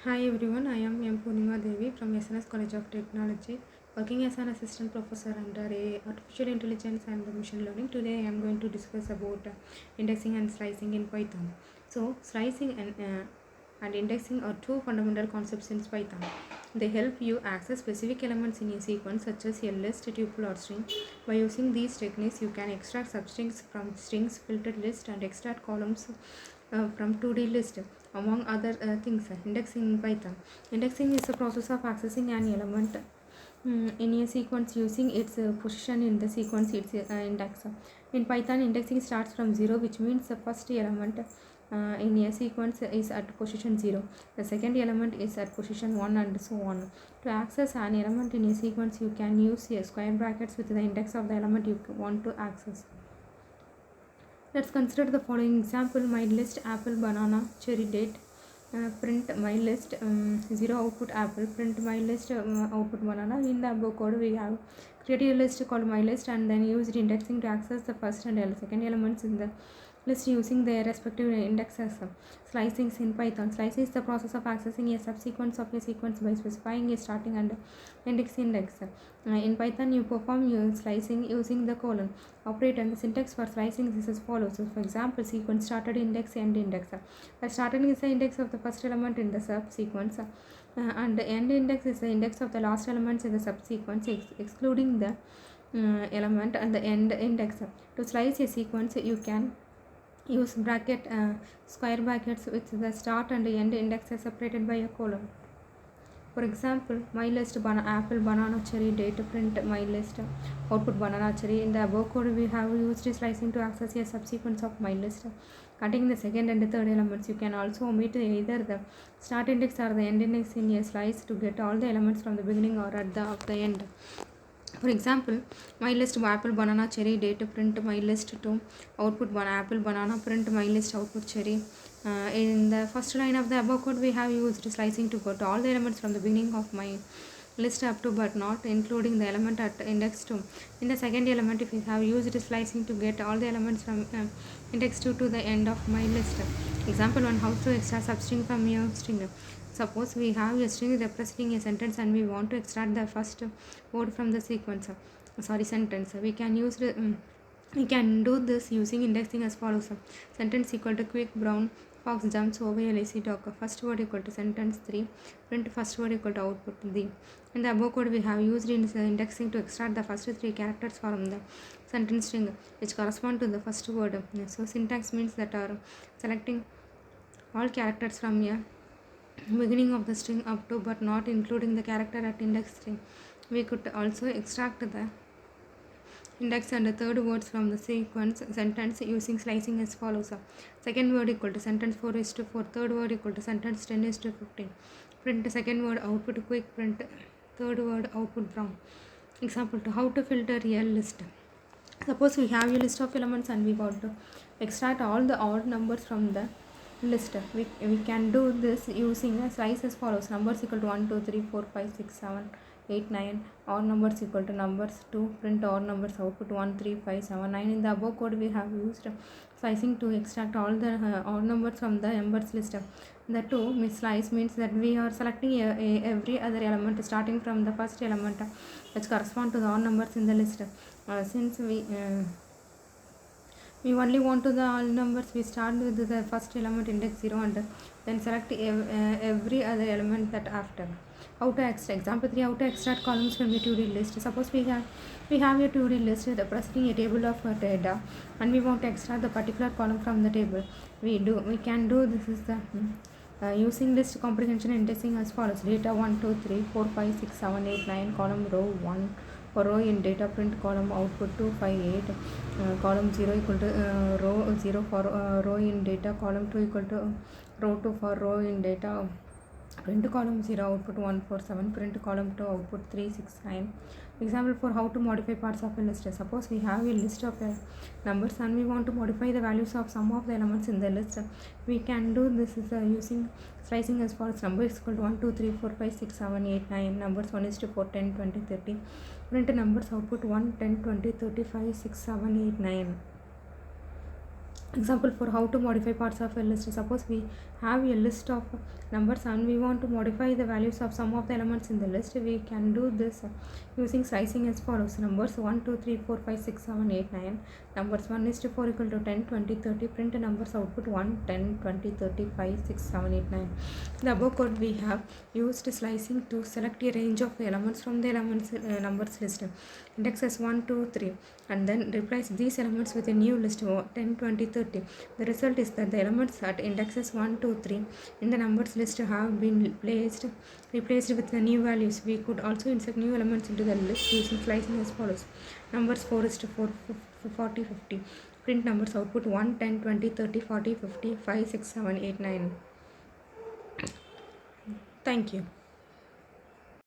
Hi everyone, I am M. Purnima Devi from SNS College of Technology, working as an assistant professor under Artificial Intelligence and Machine Learning. Today I am going to discuss about indexing and slicing in Python. So slicing and indexing are two fundamental concepts in Python. They help you access specific elements in a sequence such as a list, tuple or string. By using these techniques, you can extract substrings from strings, filter list and extract columns from 2D list, among other things. Indexing in Python. Indexing is the process of accessing an element in a sequence using its position in the sequence its index. In Python, indexing starts from 0, which means the first element in a sequence is at position 0. The second element is at position 1 and so on. To access an element in a sequence, you can use a square brackets with the index of the element you want to access. Let's consider the following example: my list apple, banana, cherry, date. Print my list 0 output apple, print my list output banana. In the above code, we have created a list called my list and then used indexing to access the first and second elements in the list using their respective indexes. Slicing in Python. Slicing is the process of accessing a subsequence of a sequence by specifying a starting and index. In Python, you perform your slicing using the colon operator, and the syntax for slicing is as follows. So for example, sequence started index, end index. The starting is the index of the first element in the subsequence, and the end index is the index of the last elements in the subsequence, excluding the element and the end index. To slice a sequence, you can use square brackets with the start and end indexes separated by a colon. For example, my list apple, banana, cherry, date, print my list output banana, cherry. In the above code, we have used slicing to access a subsequence of my list containing the second and the third elements. You can also omit either the start index or the end index in a slice to get all the elements from the beginning or at the of the end. For example, my list apple, banana, cherry, date, print my list to output apple, banana, print my list output cherry. In the first line of the above code, we have used slicing to get all the elements from the beginning of my list up to but not including the element at index 2. In the second element, if we have used slicing to get all the elements from index 2 to the end of my list. Example 1: how to extract substring from a string. Suppose we have a string representing a sentence and we want to extract the first word from the sentence. We can do this using indexing as follows. Sentence equal to quick brown fox jumps over a lazy dog. First word equal to sentence 3. Print first word equal to output the. In the above code, we have used indexing to extract the first 3 characters from the sentence string which correspond to the first word. So syntax means that are selecting all characters from a beginning of the string up to but not including the character at index 3. We could also extract the index and the third words from the sequence sentence using slicing as follows. Second word equal to sentence 4 is to 4, third word equal to sentence 10 is to 15. Print second word output quick, print third word output brown. Example to how to filter a list. Suppose we have a list of elements and we want to extract all the odd numbers from the list. We can do this using a slice as follows. Numbers equal to 1 2 3 4 5 6 7 8 9. Odd numbers equal to numbers 2. Print odd numbers output 1 3 5 7 9. In the above code, we have used slicing to extract all the odd numbers from the numbers list. The two slice means that we are selecting every other element starting from the first element which correspond to the odd numbers in the list. Since we only want to the all numbers, we start with the first element index 0 and then select every other element that after. How to extract. Example 3: how to extract columns from a 2D list. Suppose we have a 2D list representing a table of data and we want to extract the particular column from the table. We can do this is the using list comprehension indexing as follows. Data 1 2 3 4 5 6 7 8 9, column row 1 for row in data, print column output 2 5 8, column 0 equal to row 0 for row in data, column 2 equal to row 2 for row in data, print column 0 output 1 4 7, print column 2 output 3 6 9. Example for how to modify parts of a list. Suppose we have a list of numbers and we want to modify the values of some of the elements in the list. We can do this is using slicing as follows. Number is equal to 1 2 3 4 5 6 7 8 9. Numbers 1 is to 4 10 20 30. Print numbers output 1 10 20 35 6 7 8 9. Example for how to modify parts of a list. Suppose we have a list of numbers and we want to modify the values of some of the elements in the list. We can do this using slicing as follows. Numbers 1 2 3 4 5 6 7 8 9. Numbers 1 is to 4 equal to 10 20 30. Print the numbers output 1 10 20 30 5 6 7 8 9. The above code we have used slicing to select a range of elements from the elements numbers list. Indexes 1 2 3 and then replace these elements with a new list 10 20 30. The result is that the elements at indexes 1 2 3 in the numbers list have been replaced with the new values. We could also insert new elements into the list using slicing as follows. Numbers 4 is to 4 40 50. Print numbers output 1 10 20 30 40 50 5 6 7 8 9. Thank you.